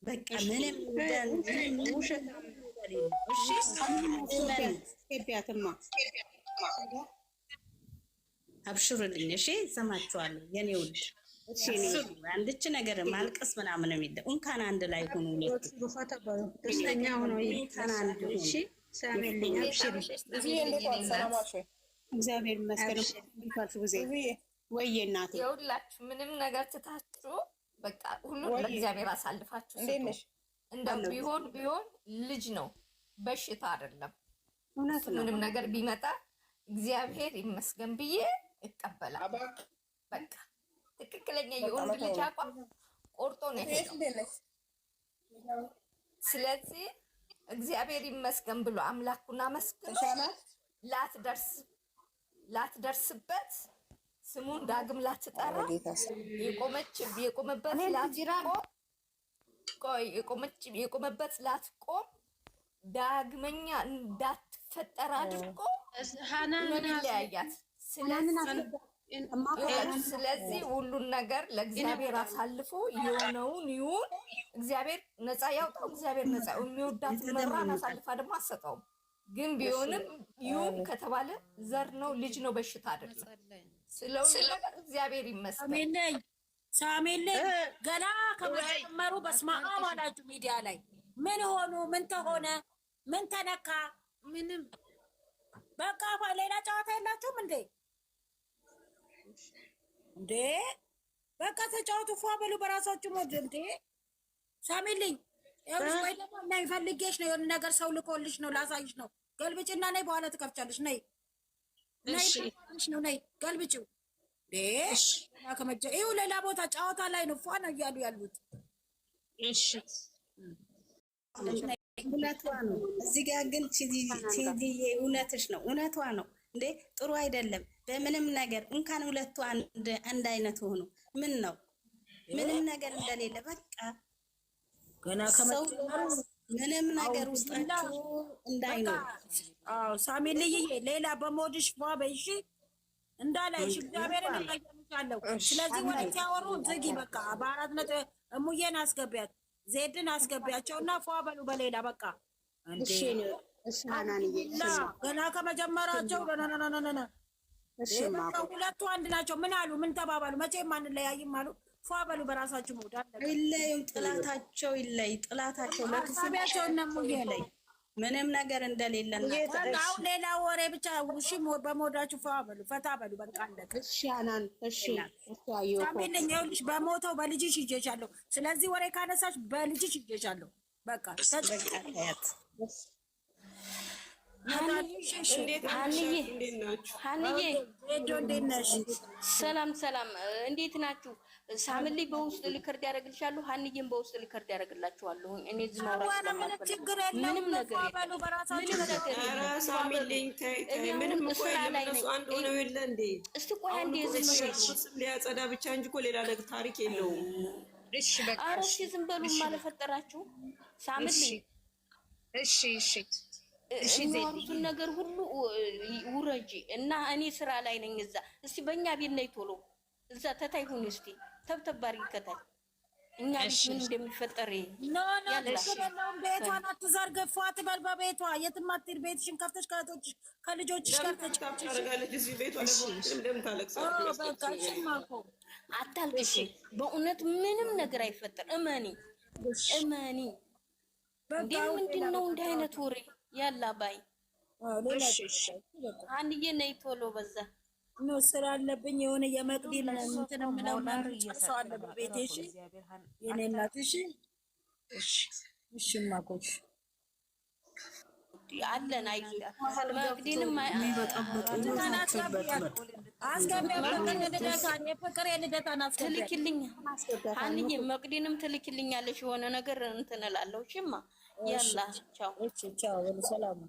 በቃ ምንም ውሸት ነገር የለም። እሺ ኢትዮጵያትማ አብሽሩልኝ። እሺ ሰማችኋለሁ የኔ ውድ። አንድች ነገር ማልቀስ ምናምን የለም። እንኳን አንድ ላይ ሆኑ ደስተኛ ሆኖ እንኳን አንድ እሺ ሳሜልኝ አብሽሪ። እግዚአብሔር ይመስገን። ጊዜ ወይዬ እናቴ የሁላችሁ ምንም ነገር ትታችሁ በቃ ሁሉም ለእግዚአብሔር አሳልፋችሁ ስጡ። እንደው ቢሆን ልጅ ነው በሽታ አይደለም። ምንም ነገር ቢመጣ እግዚአብሔር ይመስገን ብዬ እቀበላለሁ። በቃ ትክክለኛ የወንድ ልጅ አቋም ቆርጦ ነው የሄደው። ስለዚህ እግዚአብሔር ይመስገን ብሎ አምላኩን አመስግኖ ላትደርስበት ስሙን ዳግም ላትጠራ የቆመበት ላትቆም ዳግመኛ እንዳትፈጠር አድርጎ ለያያት። ስለዚህ ሁሉን ነገር ለእግዚአብሔር አሳልፎ የሆነውን ይሁን። እግዚአብሔር ነፃ ያውጣው። እግዚአብሔር ነፃ የሚወዳት መራን አሳልፋ ደግሞ አሰጠውም። ግን ቢሆንም ይሁን ከተባለ ዘር ነው ልጅ ነው በሽታ አይደለም። ስለዚህ እግዚአብሔር ይመስገን። ሳሜል ገና ከመጀመሩ በስመ አብ አላችሁ ሚዲያ ላይ ምን ሆኑ? ምን ተሆነ? ምን ተነካ? ምንም በቃ ሌላ ጨዋታ የላችሁም እንዴ? በቃ ተጫወቱ፣ ፏ በሉ በራሳችሁ ሞድ እንዴ። ሳሜልኝ ይኸውልሽ፣ ወይ ደግሞ እና ይፈልጌሽ ነው የሆነ ነገር ሰው ልኮልሽ ነው ላሳይሽ ነው። ገልብጭና ነይ፣ በኋላ ትከፍቻለሽ። ነይ ነይ ገልብጭው። ይኸው ሌላ ቦታ ጨዋታ ላይ ነው ፏ ነው እያሉ ያሉት። እሺ እውነቷ ነው። እዚህ ጋር ግን ቲዲዬ እውነትሽ ነው፣ እውነቷ ነው እንዴ። ጥሩ አይደለም በምንም ነገር። እንኳን ሁለቱ አንድ አይነት ሆኑ። ምን ነው ምንም ነገር እንደሌለ በቃ ገና ከመጀመሩ ምንም ነገር ውስጣችሁ እንዳይኖር። ሳሜልዬ ሌላ በሞድሽ ፏ በይሽ እንዳላይሽ እግዚአብሔርን እቀየምሻለሁ። ስለዚህ ወደ ሲያወሩ ዝጊ በቃ። በአራት ነጥብ እሙዬን አስገቢያት፣ ዜድን አስገቢያቸውና ፏ በሉ በሌላ በቃ። ገና ከመጀመራቸው ሁለቱ አንድ ናቸው። ምን አሉ? ምን ተባባሉ? መቼም አንለያይም አሉ። ፏ በሉ በራሳችሁ ሞድ ይለዩ። ጥላታቸው ይለይ፣ ጥላታቸው ለክሳቢያቸው እነሙዬ ላይ ምንም ነገር እንደሌለና አሁን ሌላ ወሬ ብቻ እሺ፣ በሞዳችሁ ፏ በሉ ፈታ በሉ በቃ አለቀ። እሺ አናን እሺ ሳሜልኝ ይኸውልሽ፣ በሞተው በልጅሽ ይዤሻለሁ። ስለዚህ ወሬ ካነሳሽ በልጅሽ ይዤሻለሁ በቃ ተጨቃያት። ሀንዬ ሰላም ሰላም፣ እንዴት ናችሁ? ሳምልኝ በውስጥ ሊከርድ ያደርግልሻለሁ፣ ሀንዬም በውስጥ ሊከርድ ያደርግላችኋለሁ። እኔ እዚህ ማውራት ስለማልፈልግ ምንም ነገር ምንም ስራ ላይ ነኝ። እስቲ ቆይ አንዴ ሊያጸዳ ብቻ እንጂ እኮ ሌላ ነገር ታሪክ የለውም። ኧረ እስኪ ዝም በሉ ማለፈጠራችሁ ሳምልኝ። የሚያወሩትን ነገር ሁሉ ውረጂ እና እኔ ስራ ላይ ነኝ። እዛ እስቲ በእኛ ቤት ነይ ቶሎ እዛ ተታይ ሁን እስቲ ተብተባሪ ይከታል እኛ ቤት ምን እንደሚፈጠር ቤቷን አትዘርግፏ ትበል በቤቷ የትም አትሄድ። ቤትሽን ከፍተሽ ከእህቶችሽ ከልጆችሽ ጋር አታልቅሽ። በእውነት ምንም ነገር አይፈጠር። እመኒ እንዴ ምንድን ነው እንዲህ አይነት ወሬ ያላ ባይ። አንዬ ነይ ቶሎ በዛ ነው ስራ አለብኝ። የሆነ የመቅዲን እንትን ምለው ሰው አለ በቤቴ። እሺ የኔ እናት እሺ እሺ ማቆሽ አለን። አይዞ መቅዲንም ትልክልኝ አንዬ መቅዲንም ትልክልኛለሽ የሆነ ነገር እንትን እላለሁ። እሺማ ያላ ቻው ቻው ሰላም።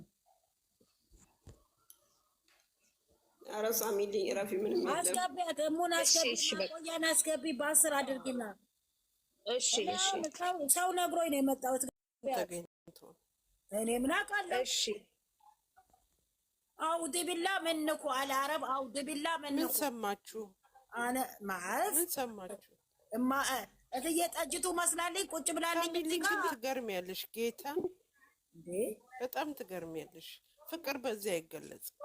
ኧረ ሳሚልኝ እረፊ። ምንም የለም። አስገቢያት እሙን አስገቢ፣ ቆያን አስገቢ። በ10 አድርጊና እሺ ሰው ነግሮኝ ነው የመጣሁት። እኔ ምን አውቃለሁ? እሺ አውድ ቢላ መንኩ አለ አረብ አውድ ቢላ መንኩ። ምን ሰማችሁ? አነ ማለት ምን ሰማችሁ? እትዬ ጠጅቱ መስላለኝ ቁጭ ብላለኝ። እዚህ ጋር ትገርሚያለሽ፣ ጌታ በጣም ትገርሚያለሽ። ፍቅር በዚህ አይገለጽም።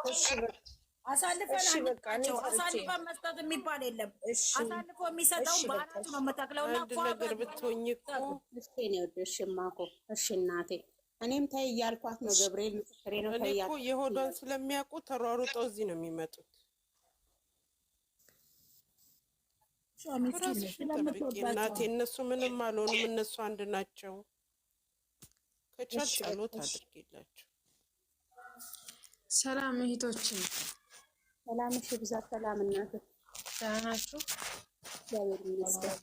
አሳልፈን መስጠት የሚባል የለም። አሳልፎ የሚሰጠው ባናቱ ነው የምጠቅለውና አንድ ነገር ብትሆኝ እኮ እሺ ነው እሺማ እኮ እሺ እናቴ እኔም ተይ እያልኳት ነው። ገብርኤል ምስክሬ ነው። እኔ እኮ የሆዷን ስለሚያውቁ ተሯሩጠው እዚህ ነው የሚመጡት። እናቴ እነሱ ምንም አልሆኑም። እነሱ አንድ ናቸው። ከቻል ጸሎት አድርጌላቸው። ሰላም እህቶች፣ ሰላም እሺ፣ ብዛት ሰላም እናት ደህና ናችሁ? እግዚአብሔር ይመስገን።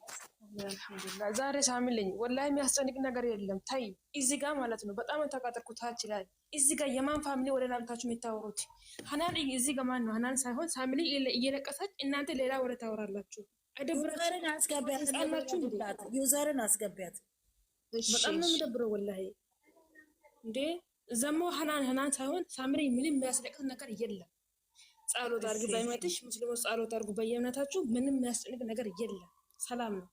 አልሐምዱሊላህ። ዛሬ ሳምልኝ ወላሂ የሚያስጨንቅ ነገር የለም። ታይ እዚህ ጋር ማለት ነው በጣም ተቃጠልኩ። ታች ላይ እዚህ ጋር የማን ፋሚሊ ወደ ላምታችሁ የምታወሩት? ሀናን እዚህ ጋር ማን ነው? ሀናን ሳይሆን ሳምሊ እየለቀሰች እናንተ ሌላ ወደ ታወራላችሁ። ዩዘርን አስገቢያት፣ ዩዘርን አስገቢያት። በጣም ነው የምደብረው ወላሂ። እንዴ ዘሞ ሀናን ሳይሆን ሳምሪ ምንም የሚያስለቅስ ነገር የለም። ጸሎት አድርጉ በእምነትሽ፣ ሙስሊሞች ጸሎት አድርጉ በየእምነታችሁ። ምንም የሚያስጨንቅ ነገር የለም። ሰላም ነው።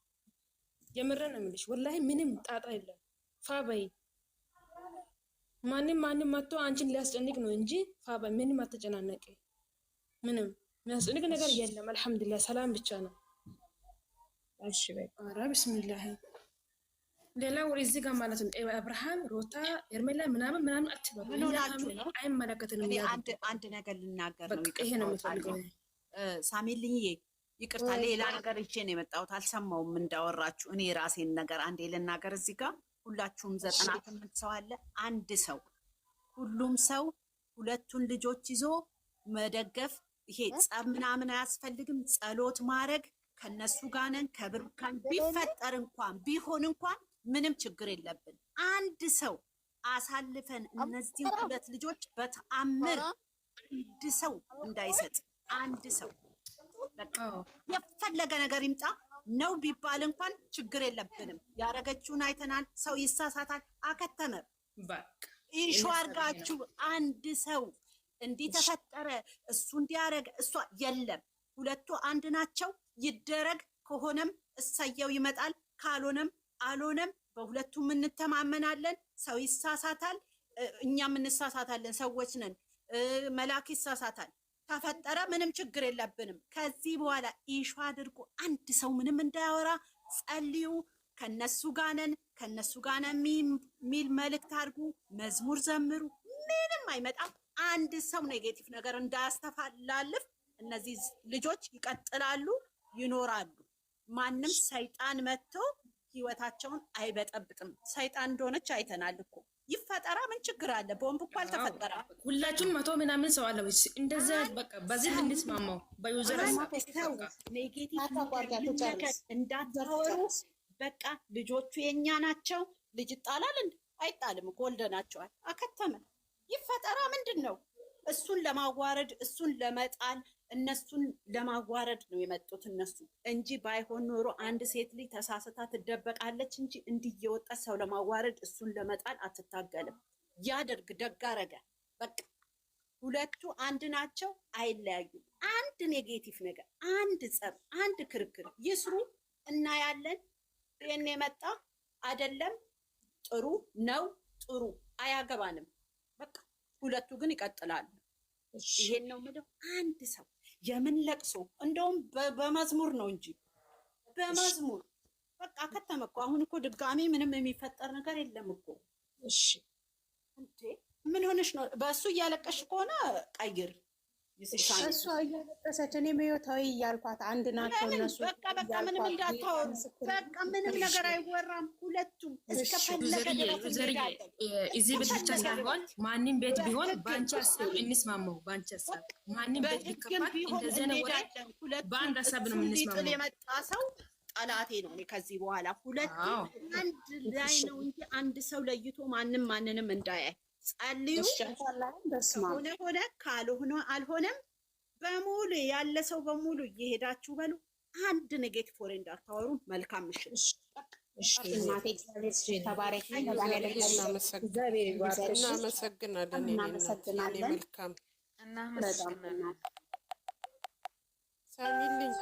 የምረን ነው የምልሽ ወላሂ ምንም ጣጣ የለም። ፋበይ ማንም መጥቶ አንቺን ሊያስጨንቅ ነው እንጂ ፋበይ ምንም አትጨናነቂ። ምንም የሚያስጨንቅ ነገር የለም። አልሐምዱሊላህ ሰላም ብቻ ነው። እሺ በቃ ኧረ ቢስሚላህ። ሌላ ወሬ እዚህ ጋር ማለት ነው አብርሃም ሮታ ኤርሜላ ምናምን አትበሉ። አይመለከተንም። አንድ ነገር ልናገር ነው። ይሄ ነው የምፈልገው። ሳሜልኝዬ ይቅርታ፣ ሌላ ነገር ይዤ ነው የመጣሁት። አልሰማውም እንዳወራችሁ። እኔ የራሴን ነገር አንዴ ልናገር እዚህ ጋር። ሁላችሁም 98 ሰው አለ። አንድ ሰው ሁሉም ሰው ሁለቱን ልጆች ይዞ መደገፍ። ይሄ ጸብ ምናምን አያስፈልግም። ጸሎት ማድረግ ከነሱ ጋር ነን። ከብሩካን ቢፈጠር እንኳን ቢሆን እንኳን ምንም ችግር የለብን። አንድ ሰው አሳልፈን እነዚህ ሁለት ልጆች በተአምር አንድ ሰው እንዳይሰጥ። አንድ ሰው የፈለገ ነገር ይምጣ ነው ቢባል እንኳን ችግር የለብንም። ያረገችውን አይተናል። ሰው ይሳሳታል። አከተመ በቃ ኢሹ አድርጋችሁ አንድ ሰው እንዲህ ተፈጠረ እሱ እንዲያረግ እሷ የለም። ሁለቱ አንድ ናቸው። ይደረግ ከሆነም እሰየው ይመጣል፣ ካልሆነም አልሆነም። በሁለቱም እንተማመናለን። ሰው ይሳሳታል፣ እኛም እንሳሳታለን። ሰዎች ነን። መላክ ይሳሳታል። ተፈጠረ ምንም ችግር የለብንም። ከዚህ በኋላ ኢሹ አድርጎ አንድ ሰው ምንም እንዳያወራ ጸልዩ። ከነሱ ጋር ነን፣ ከነሱ ጋር ነን የሚል መልእክት አድርጉ። መዝሙር ዘምሩ። ምንም አይመጣም። አንድ ሰው ኔጌቲቭ ነገር እንዳያስተላልፍ። እነዚህ ልጆች ይቀጥላሉ፣ ይኖራሉ። ማንም ሰይጣን መጥቶ ህይወታቸውን አይበጠብጥም። ሰይጣን እንደሆነች አይተናል እኮ። ይፈጠራ ምን ችግር አለ? ቦምብ እኮ አልተፈጠረ። ሁላችሁም 100 ምናምን ሰው አለ። እንደዛ በቃ በዚህ እንስማማው። በዩዘር ኔጌቲቭ እንዳታወሩ። በቃ ልጆቹ የኛ ናቸው። ልጅ ይጣላል እንዴ? አይጣልም እኮ ወልደናቸዋል። አከተመ። ይፈጠራ ምንድን ነው? እሱን ለማዋረድ እሱን ለመጣል እነሱን ለማዋረድ ነው የመጡት እነሱ እንጂ ባይሆን ኖሮ አንድ ሴት ልጅ ተሳስታ ትደበቃለች እንጂ እንዲህ የወጣች ሰው ለማዋረድ እሱን ለመጣል አትታገልም። ያደርግ ደግ አደረገ። በቃ ሁለቱ አንድ ናቸው፣ አይለያዩም። አንድ ኔጌቲቭ ነገር፣ አንድ ጸብ፣ አንድ ክርክር ይስሩ እናያለን። ይሄን የመጣ አይደለም ጥሩ ነው፣ ጥሩ አያገባንም። በቃ ሁለቱ ግን ይቀጥላሉ። ይሄን ነው የምለው። አንድ ሰው የምን ለቅሶ እንደውም በመዝሙር ነው እንጂ በመዝሙር በቃ ከተመ እኮ። አሁን እኮ ድጋሚ ምንም የሚፈጠር ነገር የለም እኮ። እሺ እንዴ ምን ሆነሽ ነው? በእሱ እያለቀሽ ከሆነ ቀይር። እሷ እያለቀሰች እኔ ህይወታዊ እያልኳት አንድ ናቸው እነሱ። በቃ ምንም እንዳታወሩ። በቃ ምንም ነገር አይወራም። ሁለቱም እስከፈለገ እዚህ ቤት ብቻ ሳይሆን ማንም ቤት ቢሆን በአንቺ ሀሳብ እንስማማው። በአንቺ ሀሳብ ማንም ቤት ቢከፋት እንደዚህ ነው ወሬ። በአንድ ሀሳብ ነው የምንስማማው። የመጣ ሰው ጠላቴ ነው። እኔ ከዚህ በኋላ ሁለቱም አንድ ላይ ነው እንጂ አንድ ሰው ለይቶ ማንም ማንንም እንዳያይ ጸልዩ። ሆነ ሆነ፣ ካልሆነ አልሆነም። በሙሉ ያለ ሰው በሙሉ እየሄዳችሁ በሉ። አንድ ኔጌቲቭ ወሬ እንዳታወሩ። መልካም ምሽት። እናመሰግናለን። መልካም ሳሚልኝ